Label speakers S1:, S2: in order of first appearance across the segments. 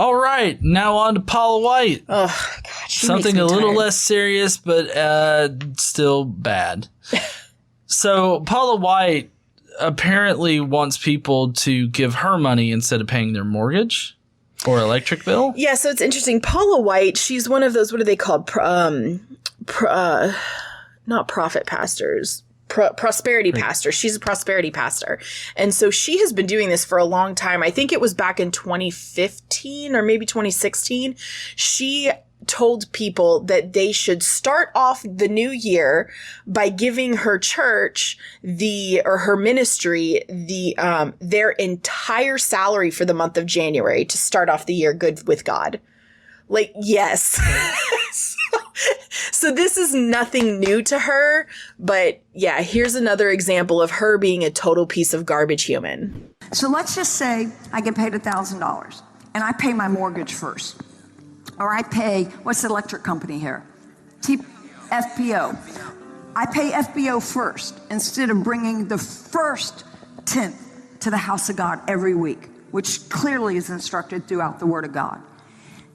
S1: All right, now on to Paula White.
S2: Oh, God.
S1: Something a little less serious, but still bad. So Paula White apparently wants people to give her money instead of paying their mortgage or electric bill.
S2: Yeah, so it's interesting. Paula White, she's one of those, what are they called? Not profit pastors. Prosperity pastor. She's a prosperity pastor. And so she has been doing this for a long time. I think it was back in 2015 or maybe 2016. She told people that they should start off the new year by giving her church or her ministry their entire salary for the month of January to start off the year good with God. Like, yes. So this is nothing new to her, but yeah, here's another example of her being a total piece of garbage human.
S3: So let's just say I get paid $1,000 and I pay my mortgage first. Or I pay, what's the electric company here? FPO. I pay FPO first instead of bringing the first tenth to the house of God every week, which clearly is instructed throughout the Word of God.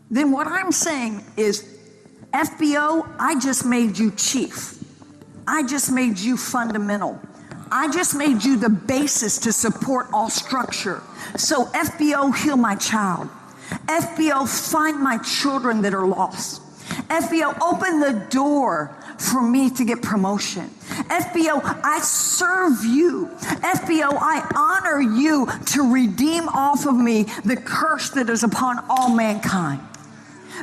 S3: Then what I'm saying is, FBO, I just made you chief. I just made you fundamental. I just made you the basis to support all structure. So FBO, heal my child. FBO, find my children that are lost. FBO, open the door for me to get promotion. FBO, I serve you. FBO, I honor you to redeem off of me the curse that is upon all mankind.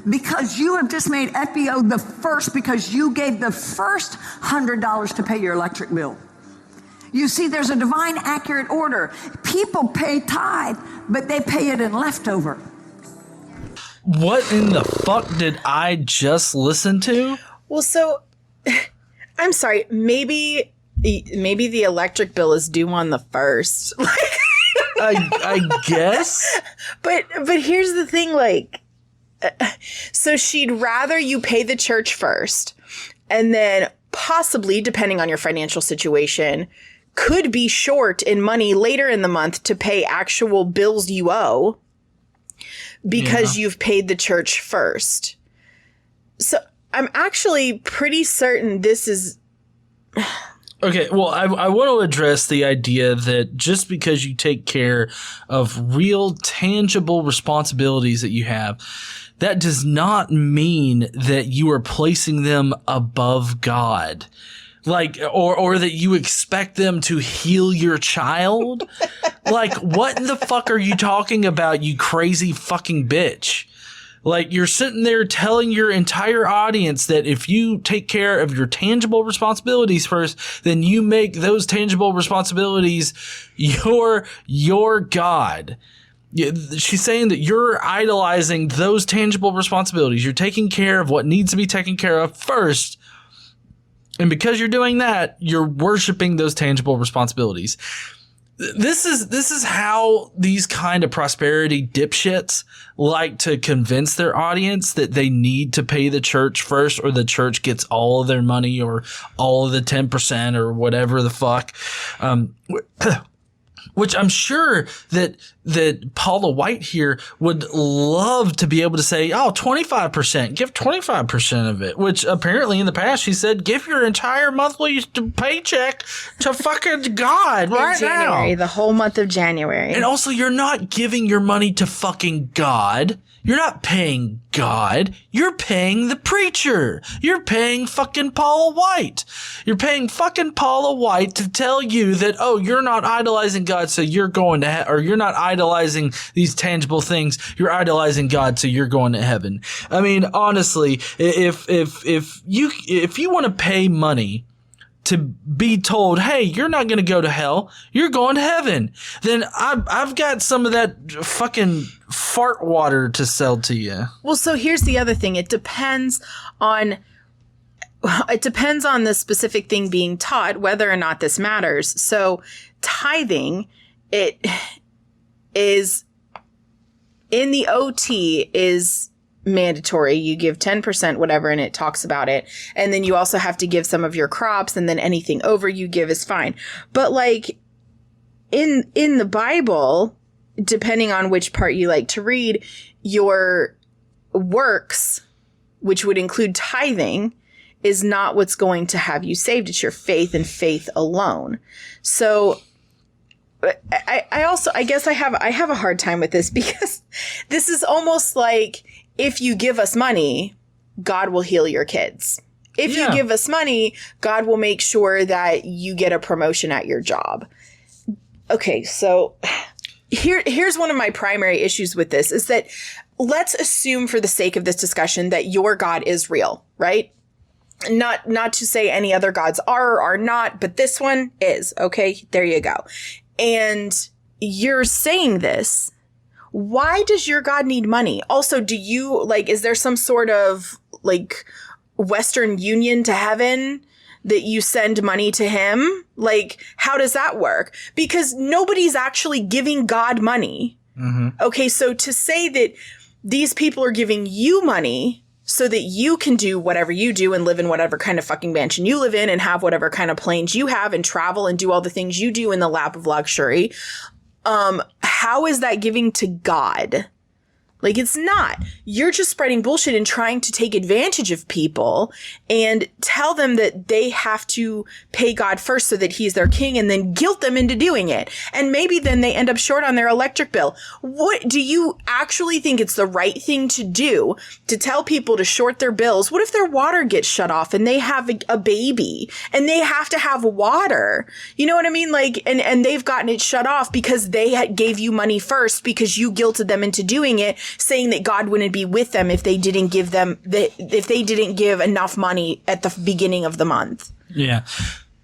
S3: Because you have just made FBO the first, because you gave the first $100 to pay your electric bill. You see, there's a divine accurate order. People pay tithe, but they pay it in leftover.
S1: What in the fuck did I just listen to?
S2: Well, so I'm sorry. Maybe the electric bill is due on the 1st.
S1: I guess.
S2: But here's the thing, like, so she'd rather you pay the church first, and then possibly, depending on your financial situation, could be short in money later in the month to pay actual bills you owe because you've paid the church first. So I'm actually pretty certain this is...
S1: Okay, well, I want to address the idea that just because you take care of real, tangible responsibilities that you have, that does not mean that you are placing them above God. Like, or that you expect them to heal your child. Like, what in the fuck are you talking about, you crazy fucking bitch? Like, you're sitting there telling your entire audience that if you take care of your tangible responsibilities first, then you make those tangible responsibilities your God. She's saying that you're idolizing those tangible responsibilities. You're taking care of what needs to be taken care of first. And because you're doing that, you're worshiping those tangible responsibilities. This is how these kind of prosperity dipshits like to convince their audience that they need to pay the church first, or the church gets all of their money, or all of the 10% or whatever the fuck. Which I'm sure that Paula White here would love to be able to say, oh, 25%, give 25% of it, which apparently in the past she said, give your entire monthly paycheck to fucking God right
S2: January,
S1: now.
S2: the whole month of January.
S1: And also, you're not giving your money to fucking God. You're not paying God. You're paying the preacher. You're paying fucking Paula White. You're paying fucking Paula White to tell you that, oh, you're not idolizing God, so you're going to or you're not idolizing these tangible things. You're idolizing God, so you're going to heaven. I mean, honestly, if you want to pay money to be told, hey, you're not going to go to hell, you're going to heaven, then I've got some of that fucking fart water to sell to you.
S2: Well, so here's the other thing. It depends on the specific thing being taught, whether or not this matters. So tithing, it is in the OT is mandatory. You give 10%, whatever, and it talks about it. And then you also have to give some of your crops, and then anything over you give is fine. But like in the Bible, depending on which part you like to read, your works, which would include tithing, is not what's going to have you saved. It's your faith and faith alone. So I guess I have a hard time with this, because this is almost like, if you give us money, God will heal your kids. If you give us money, God will make sure that you get a promotion at your job. Okay, so here's one of my primary issues with this, is that let's assume, for the sake of this discussion, that your God is real, right? Not to say any other gods are or are not, but this one is. Okay, there you go. And you're saying this. Why does your God need money? Also, do you, like, is there some sort of, like, Western Union to heaven that you send money to him? Like, how does that work? Because nobody's actually giving God money. Mm-hmm. Okay, so to say that these people are giving you money so that you can do whatever you do and live in whatever kind of fucking mansion you live in and have whatever kind of planes you have and travel and do all the things you do in the lap of luxury. How is that giving to God? Like, it's not. You're just spreading bullshit and trying to take advantage of people and tell them that they have to pay God first so that he's their king, and then guilt them into doing it. And maybe then they end up short on their electric bill. What do you actually think it's the right thing to do, to tell people to short their bills? What if their water gets shut off and they have a baby and they have to have water? You know what I mean? Like, and they've gotten it shut off because they gave you money first, because you guilted them into doing it, saying that God wouldn't be with them if they didn't give enough money at the beginning of the month.
S1: Yeah.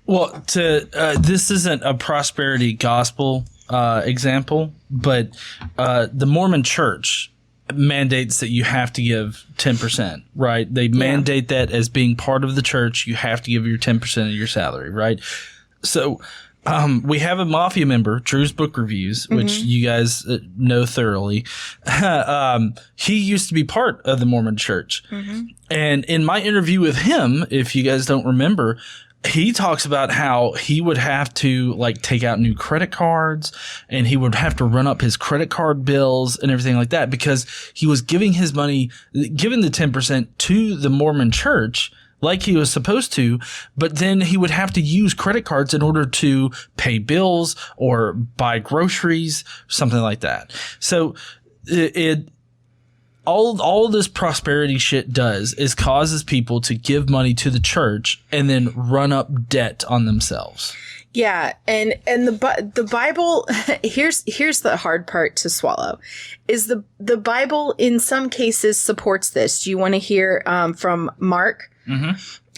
S1: Well, this isn't a prosperity gospel example, but the Mormon Church mandates that you have to give 10%, right? They mandate that as being part of the church. You have to give your 10% of your salary, right? So we have a Mafia member, Drew's Book Reviews, which you guys know thoroughly. He used to be part of the Mormon Church. And in my interview with him, if you guys don't remember, he talks about how he would have to, like, take out new credit cards, and he would have to run up his credit card bills and everything like that, because he was giving his money, giving the 10% to the Mormon Church like he was supposed to, but then he would have to use credit cards in order to pay bills or buy groceries, something like that. So all this prosperity shit does is causes people to give money to the church and then run up debt on themselves.
S2: Yeah, and the Bible, here's the hard part to swallow, is the Bible in some cases supports this. Do you want to hear from Mark?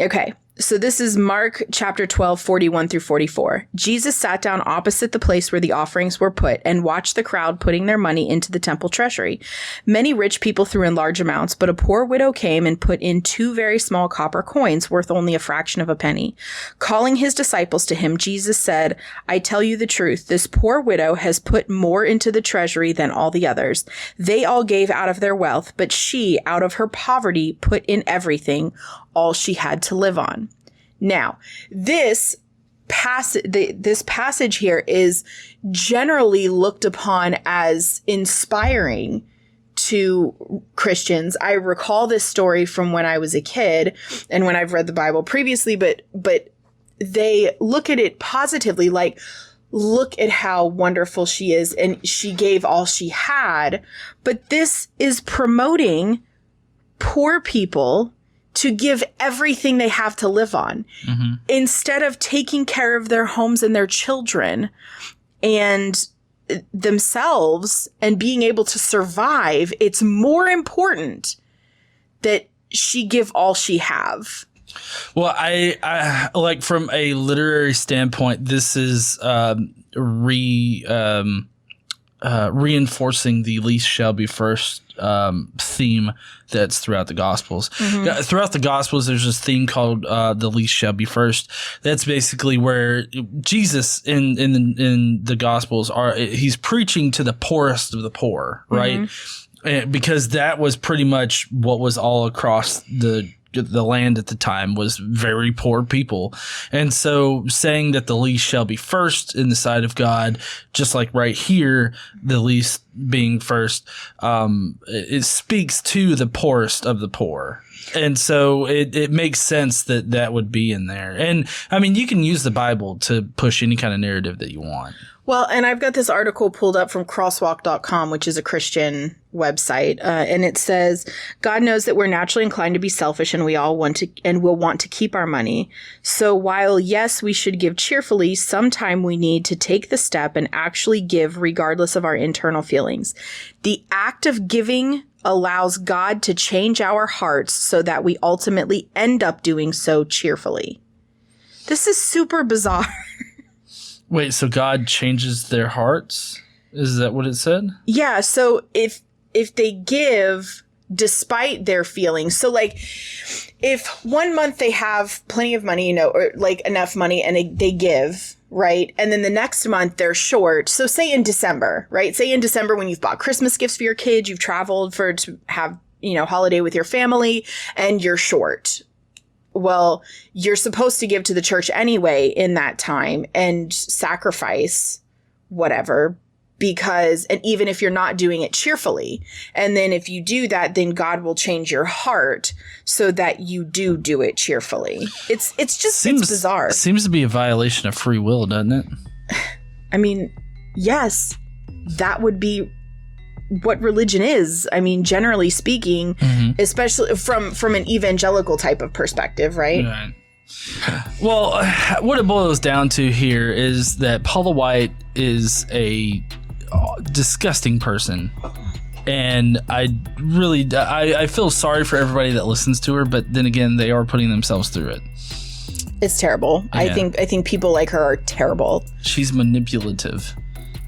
S2: Okay. So this is Mark chapter 12, 41 through 44. Jesus sat down opposite the place where the offerings were put and watched the crowd putting their money into the temple treasury. Many rich people threw in large amounts, but a poor widow came and put in 2 very small copper coins worth only a fraction of a penny. Calling his disciples to him, Jesus said, "I tell you the truth, this poor widow has put more into the treasury than all the others. They all gave out of their wealth, but she, out of her poverty, put in everything, all she had to live on." Now, this passage here is generally looked upon as inspiring to Christians. I recall this story from when I was a kid and when I've read the Bible previously, but they look at it positively, like, look at how wonderful she is and she gave all she had. But this is promoting poor people to give everything they have to live on, instead of taking care of their homes and their children and themselves and being able to survive. It's more important that she give all she have.
S1: Well, I like, from a literary standpoint, this is reinforcing the least shall be first theme that's throughout the Gospels. Throughout the Gospels, there's this theme called the least shall be first. That's basically where Jesus in the Gospels he's preaching to the poorest of the poor, right? Because that was pretty much what was all across the the land at the time was very poor people. And so saying that the least shall be first in the sight of God, just like right here, the least being first, it speaks to the poorest of the poor. And so it makes sense that that would be in there. And I mean, you can use the Bible to push any kind of narrative that you want.
S2: Well, and I've got this article pulled up from crosswalk.com, which is a Christian website. And it says, God knows that we're naturally inclined to be selfish and we all want to and will want to keep our money. So while, yes, we should give cheerfully, sometime we need to take the step and actually give regardless of our internal feelings. The act of giving allows God to change our hearts so that we ultimately end up doing so cheerfully. This is super bizarre.
S1: Wait, so God changes their hearts? Is that what it said?
S2: Yeah, so if they give despite their feelings, so like if 1 month they have plenty of money, or like enough money and they give, right? And then the next month they're short. So say in December, right? Say in December when you've bought Christmas gifts for your kids, you've traveled to have, holiday with your family and you're short. Well, you're supposed to give to the church anyway in that time and sacrifice whatever, and even if you're not doing it cheerfully, and then if you do that, then God will change your heart so that you do it cheerfully. It's bizarre.
S1: Seems to be a violation of free will, doesn't it?
S2: I mean, yes, that would be what religion is. I mean, generally speaking, especially from an evangelical type of perspective, right?
S1: Right. Well, what it boils down to here is that Paula White is a disgusting person. And I feel sorry for everybody that listens to her, but then again, they are putting themselves through it.
S2: It's terrible. Yeah. I think people like her are terrible.
S1: She's manipulative.